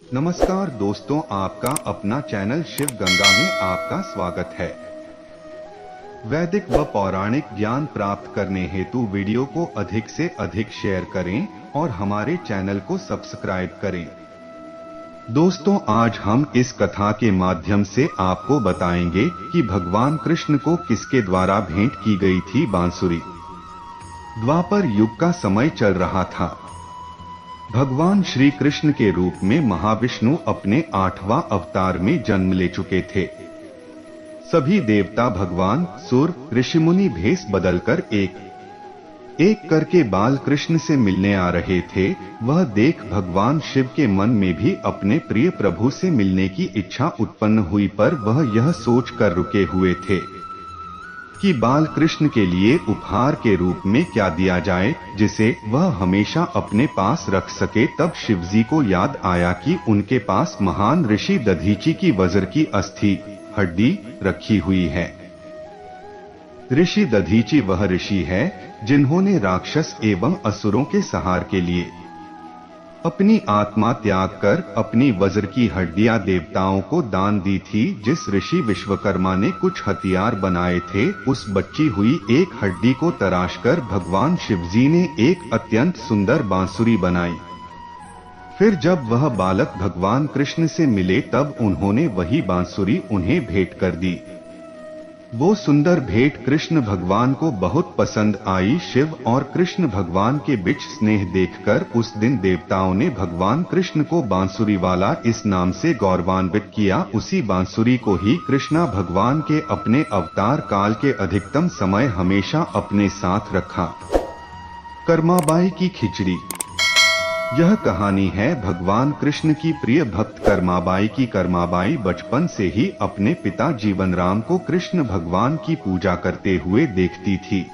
नमस्कार दोस्तों, आपका अपना चैनल शिव गंगा में आपका स्वागत है। वैदिक व पौराणिक ज्ञान प्राप्त करने हेतु वीडियो को अधिक से अधिक शेयर करें और हमारे चैनल को सब्सक्राइब करें। दोस्तों, आज हम इस कथा के माध्यम से आपको बताएंगे कि भगवान कृष्ण को किसके द्वारा भेंट की गई थी बांसुरी। द्वापर युग का समय चल रहा था। भगवान श्री कृष्ण के रूप में महाविष्णु अपने 8वां अवतार में जन्म ले चुके थे। सभी देवता, भगवान, सुर, ऋषिमुनि भेष बदलकर एक करके बाल कृष्ण से मिलने आ रहे थे। वह देख भगवान शिव के मन में भी अपने प्रिय प्रभु से मिलने की इच्छा उत्पन्न हुई, पर वह यह सोच कर रुके हुए थे कि बाल कृष्ण के लिए उपहार के रूप में क्या दिया जाए जिसे वह हमेशा अपने पास रख सके। तब शिवजी को याद आया कि उनके पास महान ऋषि दधीची की वज्र की अस्थि हड्डी रखी हुई है। ऋषि दधीची वह ऋषि है जिन्होंने राक्षस एवं असुरों के संहार के लिए अपनी आत्मा त्याग कर अपनी वज्र की हड्डियां देवताओं को दान दी थी। जिस ऋषि विश्वकर्मा ने कुछ हथियार बनाए थे, उस बची हुई एक हड्डी को तराशकर भगवान शिवजी ने एक अत्यंत सुंदर बांसुरी बनाई। फिर जब वह बालक भगवान कृष्ण से मिले, तब उन्होंने वही बांसुरी उन्हें भेंट कर दी। वो सुंदर भेंट कृष्ण भगवान को बहुत पसंद आई। शिव और कृष्ण भगवान के बीच स्नेह देखकर उस दिन देवताओं ने भगवान कृष्ण को बांसुरी वाला इस नाम से गौरवान्वित किया। उसी बांसुरी को ही कृष्णा भगवान के अपने अवतार काल के अधिकतम समय हमेशा अपने साथ रखा। कर्माबाई की खिचड़ी। यह कहानी है भगवान कृष्ण की प्रिय भक्त कर्माबाई की। कर्माबाई बचपन से ही अपने पिता जीवन राम को कृष्ण भगवान की पूजा करते हुए देखती थी।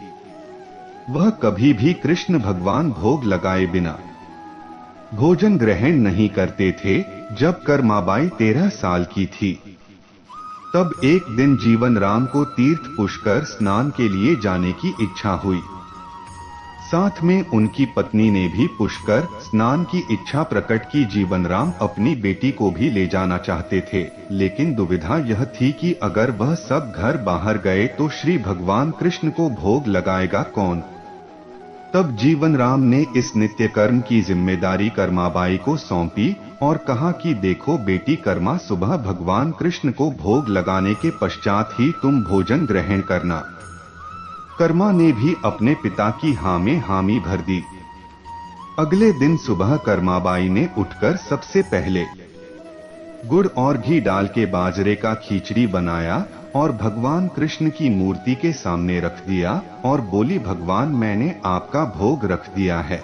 वह कभी भी कृष्ण भगवान भोग लगाए बिना भोजन ग्रहण नहीं करते थे। जब कर्माबाई 13 साल की थी, तब एक दिन जीवन राम को तीर्थ पुष्कर स्नान के लिए जाने की इच्छा हुई। साथ में उनकी पत्नी ने भी पुष्कर स्नान की इच्छा प्रकट की। जीवन राम अपनी बेटी को भी ले जाना चाहते थे, लेकिन दुविधा यह थी कि अगर वह सब घर बाहर गए तो श्री भगवान कृष्ण को भोग लगाएगा कौन। तब जीवन राम ने इस नित्य कर्म की जिम्मेदारी कर्माबाई को सौंपी और कहा कि देखो बेटी कर्मा, सुबह भगवान कृष्ण को भोग लगाने के पश्चात ही तुम भोजन ग्रहण करना। कर्मा ने भी अपने पिता की हाँ में हामी भर दी। अगले दिन सुबह कर्माबाई ने उठकर सबसे पहले गुड़ और घी डाल के बाजरे का खिचड़ी बनाया और भगवान कृष्ण की मूर्ति के सामने रख दिया और बोली, भगवान, मैंने आपका भोग रख दिया है,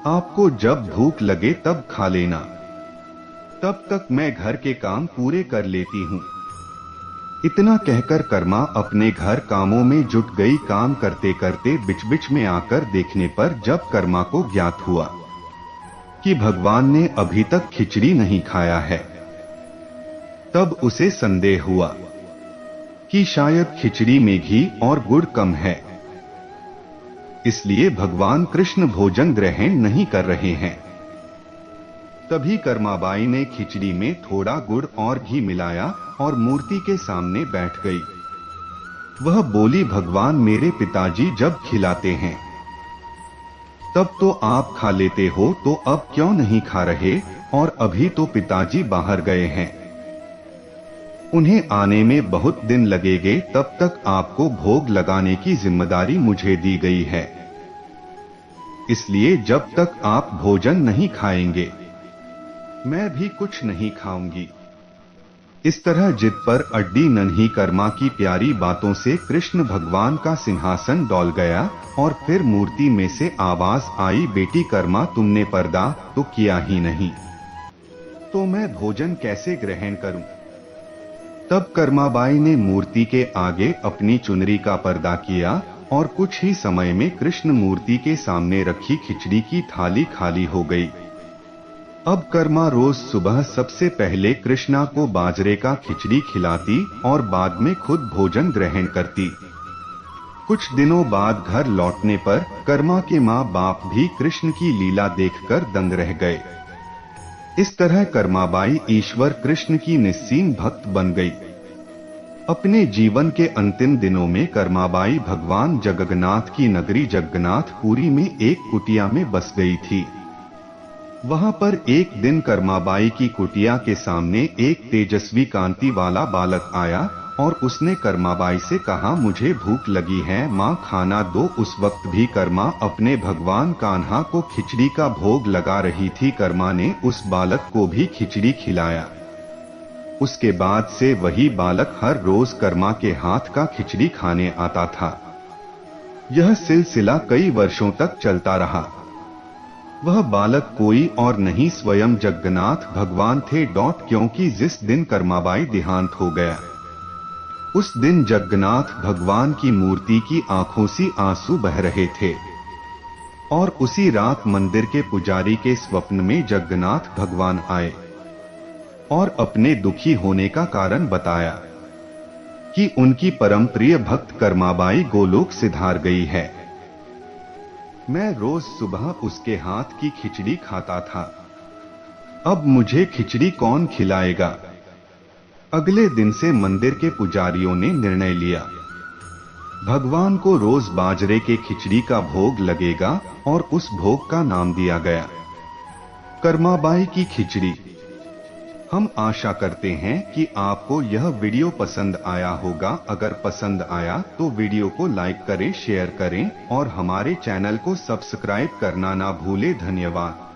आपको जब भूख लगे तब खा लेना, तब तक मैं घर के काम पूरे कर लेती हूँ। इतना कहकर कर्मा अपने घर कामों में जुट गई। काम करते करते बिच बिच में आकर देखने पर जब कर्मा को ज्ञात हुआ कि भगवान ने अभी तक खिचड़ी नहीं खाया है, तब उसे संदेह हुआ कि शायद खिचड़ी में घी और गुड़ कम है, इसलिए भगवान कृष्ण भोजन ग्रहण नहीं कर रहे हैं। तभी कर्माबाई ने खिचड़ी में थोड़ा गुड़ और घी मिलाया और मूर्ति के सामने बैठ गई। वह बोली, भगवान, मेरे पिताजी जब खिलाते हैं तब तो आप खा लेते हो, तो अब क्यों नहीं खा रहे? और अभी तो पिताजी बाहर गए हैं, उन्हें आने में बहुत दिन लगेंगे, तब तक आपको भोग लगाने की जिम्मेदारी मुझे दी गई है, इसलिए जब तक आप भोजन नहीं खाएंगे मैं भी कुछ नहीं खाऊंगी। इस तरह जिद पर अड्डी नन्ही कर्मा की प्यारी बातों से कृष्ण भगवान का सिंहासन डोल गया और फिर मूर्ति में से आवाज आई, बेटी कर्मा, तुमने पर्दा तो किया ही नहीं, तो मैं भोजन कैसे ग्रहण करूं? तब कर्माबाई ने मूर्ति के आगे अपनी चुनरी का पर्दा किया और कुछ ही समय में कृष्ण मूर्ति के सामने रखी खिचड़ी की थाली खाली हो गई। अब कर्मा रोज सुबह सबसे पहले कृष्णा को बाजरे का खिचड़ी खिलाती और बाद में खुद भोजन ग्रहण करती। कुछ दिनों बाद घर लौटने पर कर्मा के माँ बाप भी कृष्ण की लीला देखकर दंग रह गए। इस तरह कर्माबाई ईश्वर कृष्ण की निस्सीम भक्त बन गई। अपने जीवन के अंतिम दिनों में कर्माबाई भगवान जगन्नाथ की नगरी जगन्नाथपुरी में एक कुटिया में बस गई थी। वहां पर एक दिन कर्माबाई की कुटिया के सामने एक तेजस्वी कांति वाला बालक आया और उसने कर्माबाई से कहा, मुझे भूख लगी है माँ, खाना दो। उस वक्त भी कर्मा अपने भगवान कान्हा को खिचड़ी का भोग लगा रही थी। कर्मा ने उस बालक को भी खिचड़ी खिलाया। उसके बाद से वही बालक हर रोज कर्मा के हाथ का खिचड़ी खाने आता था। यह सिलसिला कई वर्षों तक चलता रहा। वह बालक कोई और नहीं स्वयं जगन्नाथ भगवान थे। क्योंकि जिस दिन कर्माबाई देहांत हो गया, उस दिन जगन्नाथ भगवान की मूर्ति की आंखों से आंसू बह रहे थे और उसी रात मंदिर के पुजारी के स्वप्न में जगन्नाथ भगवान आए और अपने दुखी होने का कारण बताया कि उनकी परम प्रिय भक्त कर्माबाई गोलोक सिधार गई है। मैं रोज सुबह उसके हाथ की खिचड़ी खाता था, अब मुझे खिचड़ी कौन खिलाएगा। अगले दिन से मंदिर के पुजारियों ने निर्णय लिया, भगवान को रोज बाजरे के खिचड़ी का भोग लगेगा और उस भोग का नाम दिया गया कर्माबाई की खिचड़ी। हम आशा करते हैं कि आपको यह वीडियो पसंद आया होगा। अगर पसंद आया तो वीडियो को लाइक करें, शेयर करें और हमारे चैनल को सब्सक्राइब करना ना भूलें। धन्यवाद।